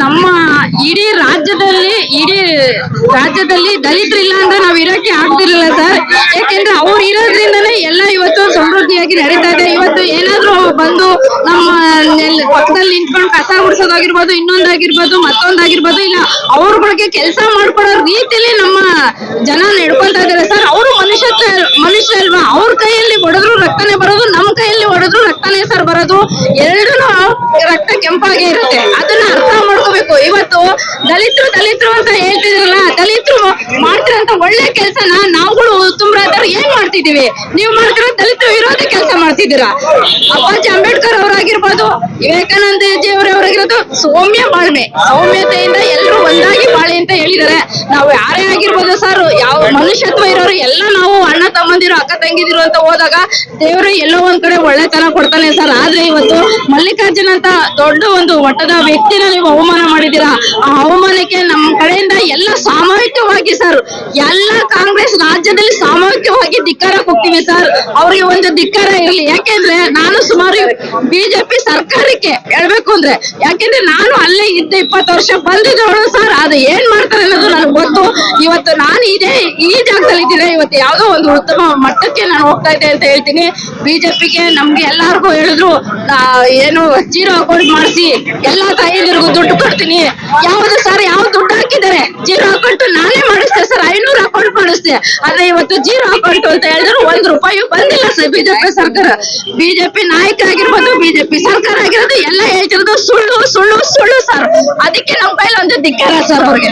ನಮ್ಮ ಇಡೀ ರಾಜ್ಯದಲ್ಲಿ ದಲಿತರಿಲ್ಲ ಅಂದ್ರೆ ನಾವ್ ಇರಕ್ಕೆ ಆಗ್ತಿರ್ಲಿಲ್ಲ ಸರ್. ಯಾಕೆಂದ್ರೆ ಅವ್ರು ಇರೋದ್ರಿಂದನೇ ಎಲ್ಲ ಇವತ್ತು ಸಮೃದ್ಧಿಯಾಗಿ ನಡೀತಾ ಇದೆ. ಇವತ್ತು ಏನಾದ್ರೂ ಬಂದು ನಮ್ಮ ಪಕ್ಕದಲ್ಲಿ ನಿಂತ್ಕೊಂಡು ಕಸ ಗುಡಿಸೋದಾಗಿರ್ಬೋದು, ಇನ್ನೊಂದಾಗಿರ್ಬೋದು, ಮತ್ತೊಂದಾಗಿರ್ಬೋದು, ಇಲ್ಲ ಅವ್ರಗಳಿಗೆ ಕೆಲಸ ಮಾಡ್ಕೊಡೋ ರೀತಿಯಲ್ಲಿ ನಮ್ಮ ಜನ ನಡ್ಕೊಂತಾ ಇದಾರೆ ಸರ್. ಅವರು ಮನುಷ್ಯ ಅಲ್ವಾ? ಅವ್ರ ಕೈಯಲ್ಲಿ ಹೊಡೆದ್ರು ರಕ್ತನೇ ಬರೋದು, ನಮ್ಮ ಕೈಯಲ್ಲಿ ಹೊಡೆದ್ರು ರಕ್ತನೇ ಸರ್ ಬರೋದು. ಎರಡೂ ರಕ್ತ ಕೆಂಪಾಗೆ ಇರುತ್ತೆ. ಅದನ್ನ ಅರ್ಥ ಮಾಡ್ಕೋಬೇಕು. ಇವತ್ತು ದಲಿತರು ಅಂತ ಹೇಳ್ತಿದ್ರಲ್ಲ, ದಲಿತರು ಮಾಡ್ತಿರೋಂತ ಒಳ್ಳೆ ಕೆಲ್ಸನ ನಾವುಗಳು ಉತ್ತಮರಾದವ್ರು ಏನ್ ಮಾಡ್ತಿದೀವಿ? ನೀವು ಮಾಡ್ತಿರೋ ದಲಿತರು ವಿರೋಧಿ ಕೆಲಸ ಮಾಡ್ತಿದ್ದೀರಾ. ಅಪ್ಪಾಜಿ ಅಂಬೇಡ್ಕರ್ ಅವರಾಗಿರ್ಬೋದು, ವಿವೇಕಾನಂದ ಜಿ ಅವರಾಗಿರೋದು ಸೌಮ್ಯತೆಯಿಂದ ಎಲ್ಲರೂ ಒಂದಾಗಿ ಬಾಳಿ ಅಂತ ಹೇಳಿದ್ದಾರೆ. ನಾವು ಯಾರೇ ಆಗಿರ್ಬೋದು ಸರ್, ಯಾವ ಮನುಷ್ಯತ್ವ ಇರೋರು ಎಲ್ಲ ನಾವು ಅಣ್ಣ ತಮ್ಮಂದಿರು, ಅಕ್ಕ ತಂಗಿದಿರು ಅಂತ ಹೋದಾಗ ದೇವರು ಎಲ್ಲೋ ಒಂದ್ ಕಡೆ ಒಳ್ಳೆತನ ಕೊಡ್ತಾನೆ ಸರ್. ಆದ್ರೆ ಇವತ್ತು ಮಲ್ಲಿಕಾರ್ಜುನ್ ಅಂತ ದೊಡ್ಡ ಒಂದು ಮಟ್ಟದ ವ್ಯಕ್ತಿನ ನೀವು ಅವಮಾನ ಮಾಡಿದೀರಾ. ಆ ಅವಮಾನಕ್ಕೆ ನಮ್ಮ ಕಡೆಯಿಂದ ಎಲ್ಲ ಸಾಮೂಹಿಕವಾಗಿ ಸರ್, ಎಲ್ಲ ಕಾಂಗ್ರೆಸ್ ರಾಜ್ಯದಲ್ಲಿ ಸಾಮೂಹಿಕವಾಗಿ ಧಿಕ್ಕಾರ ಕೊಡ್ತೀವಿ ಸರ್. ಅವ್ರಿಗೆ ಒಂದು ಧಿಕ್ಕಾರ ಇರಲಿ. ಯಾಕೆಂದ್ರೆ ನಾನು ಸುಮಾರು ಬಿಜೆಪಿ ಸರ್ಕಾರಕ್ಕೆ ಹೇಳ್ಬೇಕು ಅಂದ್ರೆ, ಯಾಕೆಂದ್ರೆ ನಾನು ಅಲ್ಲೇ ಇದ್ದ 20 ವರ್ಷ ಬಂದಿದ್ದವಳು ಸರ್. ಅದು ಏನ್ ಮಾಡ್ತಾರೆ ಅನ್ನೋದು ನನಗೆ ಗೊತ್ತು. ಇವತ್ತು ನಾನು ಈ ಜಾಗದಲ್ಲಿ ಇದ್ದೀನಿ. ಇವತ್ತು ಯಾವ್ದೋ ಒಂದು ಉತ್ತಮ ಮಟ್ಟಕ್ಕೆ ನಾನು ಹೋಗ್ತಾ ಇದ್ದೆ ಅಂತ ಹೇಳ್ತೀನಿ. ಬಿಜೆಪಿಗೆ ನಮ್ಗೆ ಎಲ್ಲಾರ್ಗು ಹೇಳಿದ್ರು ಏನು 0 ಅಕೌಂಟ್ ಮಾಡಿಸಿ ಎಲ್ಲಾ ತಾಯಿಯರಿಗೂ ದುಡ್ಡು ಕೊಡ್ತೀನಿ. ಯಾವ್ದು ಸರ್, ಯಾವ ದುಡ್ಡು ಹಾಕಿದ್ದಾರೆ? 0 ಅಕೌಂಟ್ ನಾನೇ ಮಾಡಿಸ್ತೆ ಸರ್, 500 ಅಕೌಂಟ್ ಮಾಡಿಸ್ತೆ. ಆದ್ರೆ ಇವತ್ತು 0 ಅಕೌಂಟ್ ಅಂತ ಹೇಳಿದ್ರು 1 ರೂಪಾಯಿ ಬಂದಿಲ್ಲ ಸರ್ ಬಿಜೆಪಿ ಸರ್ಕಾರ. ಬಿಜೆಪಿ ನಾಯಕರಾಗಿರ್ಬೋದು, ಬಿಜೆಪಿ ಸರ್ಕಾರ ಆಗಿರೋದು ಎಲ್ಲ ಹೇಳ್ತಿರೋದು ಸುಳ್ಳು ಸರ್. ಅದಕ್ಕೆ ನಮ್ಮ ಕೈಲಿ ಒಂದು ಧಿಕ್ಕಾರ ಸರ್ ಅವ್ರಿಗೆ.